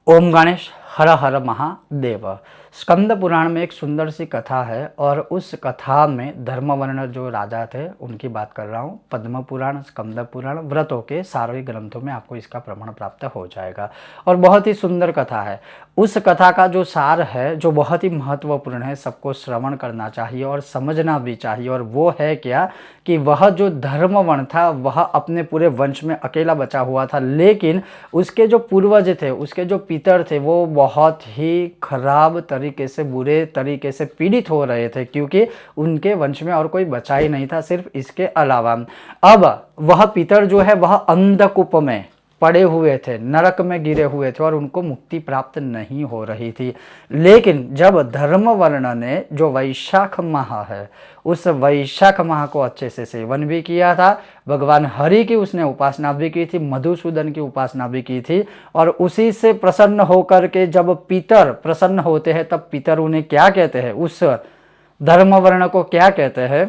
ओम गणेश हर हर महादेव। स्कंद पुराण में एक सुंदर सी कथा है और उस कथा में धर्मवर्ण जो राजा थे उनकी बात कर रहा हूँ। पद्म पुराण, स्कंद पुराण, व्रतों के सारे ग्रंथों में आपको इसका प्रमाण प्राप्त हो जाएगा और बहुत ही सुंदर कथा है। उस कथा का जो सार है जो बहुत ही महत्वपूर्ण है, सबको श्रवण करना चाहिए और समझना भी चाहिए। और वो है क्या कि वह जो धर्मवर्ण था वह अपने पूरे वंश में अकेला बचा हुआ था, लेकिन उसके जो पूर्वज थे, उसके जो पितर थे, वो बहुत ही खराब तरीके से, बुरे तरीके से पीड़ित हो रहे थे, क्योंकि उनके वंश में और कोई बचा ही नहीं था सिर्फ इसके अलावा। अब वह पितर जो है वह अंधकूप में पड़े हुए थे, नरक में गिरे हुए थे और उनको मुक्ति प्राप्त नहीं हो रही थी। लेकिन जब धर्मवर्ण ने जो वैशाख माह है उस वैशाख माह को अच्छे से सेवन भी किया था, भगवान हरि की उसने उपासना भी की थी, मधुसूदन की उपासना भी की थी, और उसी से प्रसन्न होकर के जब पितर प्रसन्न होते हैं तब पितर उन्हें क्या कहते हैं, उस धर्मवर्ण को क्या कहते हैं,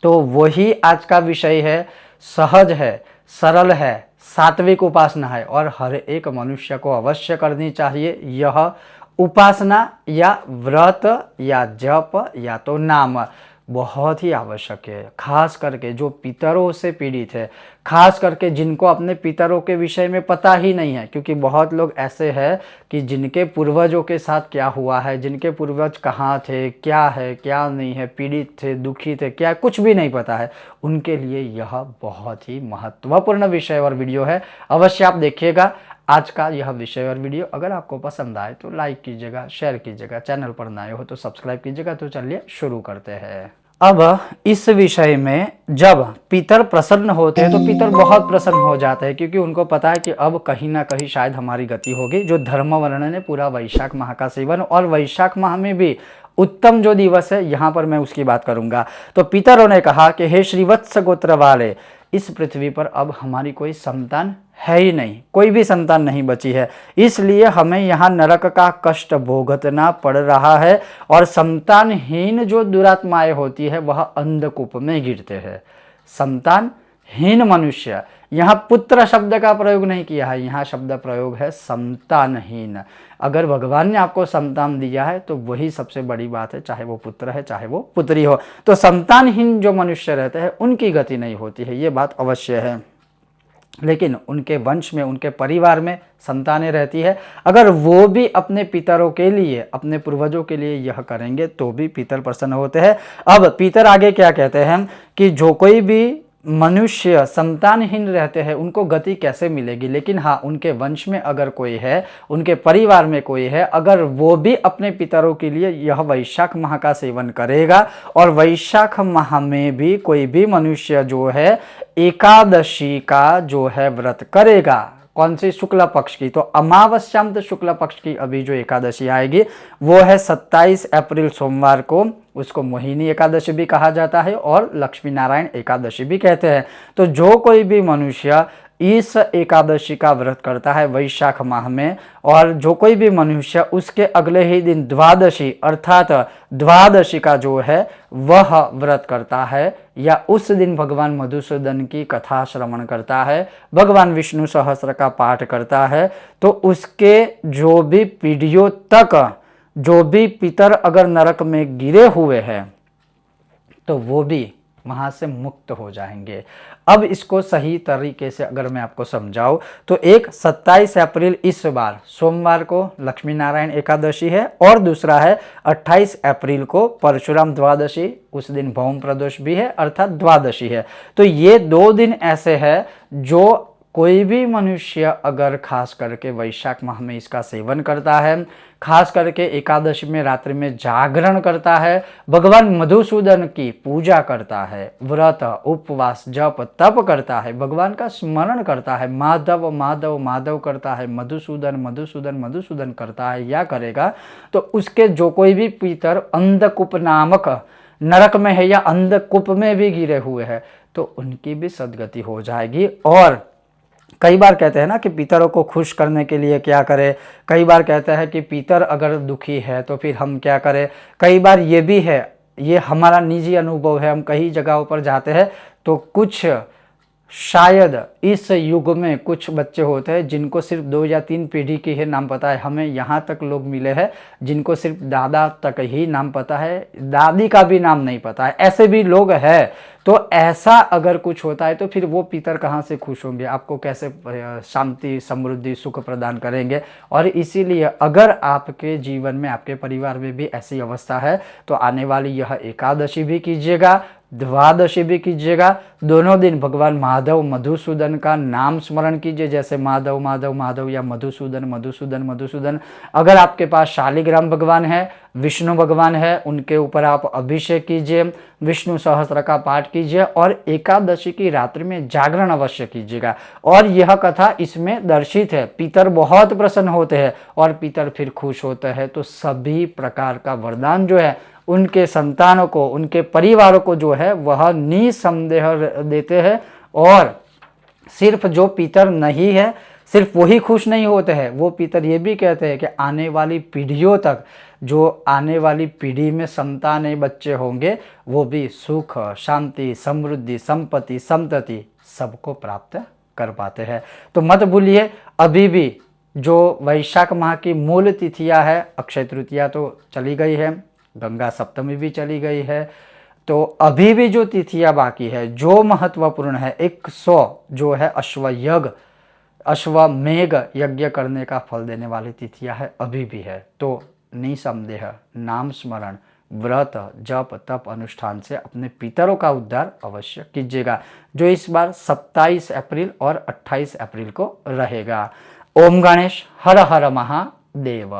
तो वही आज का विषय है। सहज है, सरल है, सात्विक उपासना है और हर एक मनुष्य को अवश्य करनी चाहिए। यह उपासना या व्रत या जप या तो नाम बहुत ही आवश्यक है, खास करके जो पितरों से पीड़ित है, खास करके जिनको अपने पितरों के विषय में पता ही नहीं है। क्योंकि बहुत लोग ऐसे हैं कि जिनके पूर्वजों के साथ क्या हुआ है, जिनके पूर्वज कहाँ थे, क्या है क्या नहीं है, पीड़ित थे, दुखी थे, क्या कुछ भी नहीं पता है, उनके लिए यह बहुत ही महत्वपूर्ण विषय और वीडियो है। अवश्य आप देखिएगा आज का यह विषय और वीडियो। अगर आपको पसंद आए तो लाइक कीजिएगा, शेयर कीजिएगा, चैनल पर नए हो तो सब्सक्राइब कीजिएगा। तो चलिए शुरू करते हैं। अब इस विषय में जब पितर प्रसन्न होते हैं तो पितर बहुत प्रसन्न हो जाते हैं, क्योंकि उनको पता है कि अब कहीं ना कहीं शायद हमारी गति होगी। जो धर्मवर्ण ने पूरा वैशाख माह का सेवन, और वैशाख माह में भी उत्तम जो दिवस है यहाँ पर मैं उसकी बात करूंगा। तो पितरों ने कहा कि हे श्रीवत्स गोत्र वाले, इस पृथ्वी पर अब हमारी कोई संतान है ही नहीं, कोई भी संतान नहीं बची है, इसलिए हमें यहाँ नरक का कष्ट भोगतना पड़ रहा है। और संतानहीन जो दुरात्माएं होती है वह अंधकूप में गिरते हैं। संतानहीन मनुष्य, यहाँ पुत्र शब्द का प्रयोग नहीं किया है, यहाँ शब्द प्रयोग है संतानहीन। अगर भगवान ने आपको संतान दिया है तो वही सबसे बड़ी बात है, चाहे वो पुत्र है चाहे वो पुत्री हो। तो संतानहीन जो मनुष्य रहते हैं उनकी गति नहीं होती है, ये बात अवश्य है। लेकिन उनके वंश में, उनके परिवार में संतानें रहती है। अगर वो भी अपने पितरों के लिए, अपने पूर्वजों के लिए यह करेंगे तो भी पितर प्रसन्न होते हैं। अब पितर आगे क्या कहते हैं कि जो कोई भी मनुष्य संतानहीन रहते हैं उनको गति कैसे मिलेगी, लेकिन हाँ उनके वंश में अगर कोई है, उनके परिवार में कोई है, अगर वो भी अपने पितरों के लिए यह वैशाख माह का सेवन करेगा, और वैशाख माह में भी कोई भी मनुष्य जो है एकादशी का जो है व्रत करेगा, कौन सी, शुक्ल पक्ष की, तो अमावस्यांत शुक्ल पक्ष की अभी जो एकादशी आएगी वो है 27 अप्रैल सोमवार को, उसको मोहिनी एकादशी भी कहा जाता है और लक्ष्मी नारायण एकादशी भी कहते हैं। तो जो कोई भी मनुष्य इस एकादशी का व्रत करता है वैशाख माह में, और जो कोई भी मनुष्य उसके अगले ही दिन द्वादशी अर्थात द्वादशी का जो है वह व्रत करता है, या उस दिन भगवान मधुसूदन की कथा श्रवण करता है, भगवान विष्णु सहस्त्र का पाठ करता है, तो उसके जो भी पीढ़ियों तक जो भी पितर अगर नरक में गिरे हुए हैं तो वो भी वहाँ से मुक्त हो जाएंगे। अब इसको सही तरीके से अगर मैं आपको समझाऊं तो एक 27 अप्रैल इस बार सोमवार को लक्ष्मी नारायण एकादशी है, और दूसरा है 28 अप्रैल को परशुराम द्वादशी, उस दिन भौम प्रदोष भी है अर्थात द्वादशी है। तो ये 2 दिन ऐसे हैं जो कोई भी मनुष्य अगर खास करके वैशाख माह में इसका सेवन करता है, खास करके एकादशी में रात्रि में जागरण करता है, भगवान मधुसूदन की पूजा करता है, व्रत उपवास जप तप करता है, भगवान का स्मरण करता है, माधव माधव माधव करता है, मधुसूदन मधुसूदन मधुसूदन करता है या करेगा, तो उसके जो कोई भी पितर अंधकूप नामक नरक में है या अंधकूप में भी गिरे हुए हैं तो उनकी भी सदगति हो जाएगी। और कई बार कहते हैं ना कि पितरों को खुश करने के लिए क्या करें, कई बार कहते हैं कि पितर अगर दुखी है तो फिर हम क्या करें। कई बार ये भी है, ये हमारा निजी अनुभव है, हम कई जगहों पर जाते हैं तो कुछ शायद इस युग में कुछ बच्चे होते हैं जिनको सिर्फ 2 या 3 पीढ़ी के ही नाम पता है। हमें यहाँ तक लोग मिले हैं जिनको सिर्फ दादा तक ही नाम पता है, दादी का भी नाम नहीं पता है, ऐसे भी लोग हैं। तो ऐसा अगर कुछ होता है तो फिर वो पितर कहाँ से खुश होंगे, आपको कैसे शांति समृद्धि सुख प्रदान करेंगे। और इसीलिए अगर आपके जीवन में आपके परिवार में भी ऐसी अवस्था है तो आने वाली यह एकादशी भी कीजिएगा, द्वादशी भी कीजिएगा। दोनों दिन भगवान माधव मधुसूदन का नाम स्मरण कीजिए, जैसे माधव माधव माधव या मधुसूदन मधुसूदन मधुसूदन। अगर आपके पास शालिग्राम भगवान है, विष्णु भगवान है, उनके ऊपर आप अभिषेक कीजिए, विष्णु सहस्त्र का पाठ कीजिए और एकादशी की रात्रि में जागरण अवश्य कीजिएगा। और यह कथा इसमें दर्शित है। पितर बहुत प्रसन्न होते हैं और पितर फिर खुश होते हैं, तो सभी प्रकार का वरदान जो है उनके संतानों को, उनके परिवारों को जो है वह निसंदेह देते हैं। और सिर्फ जो पितर नहीं है, सिर्फ वही खुश नहीं होते हैं, वो पितर ये भी कहते हैं कि आने वाली पीढ़ियों तक, जो आने वाली पीढ़ी में संतान बच्चे होंगे, वो भी सुख शांति समृद्धि संपत्ति संतति सबको प्राप्त कर पाते हैं। तो मत भूलिए, अभी भी जो वैशाख माह की मूल तिथियां है, अक्षय तृतीया तो चली गई है, गंगा सप्तमी भी चली गई है, तो अभी भी जो तिथियां बाकी है जो महत्वपूर्ण है, 100 जो है अश्वमेघ यज्ञ करने का फल देने वाली तिथियां है, अभी भी है। तो निसंदेह नाम स्मरण व्रत जप तप अनुष्ठान से अपने पितरों का उद्धार अवश्य कीजिएगा, जो इस बार 27 अप्रैल और 28 अप्रैल को रहेगा। ओम गणेश हर हर महादेव।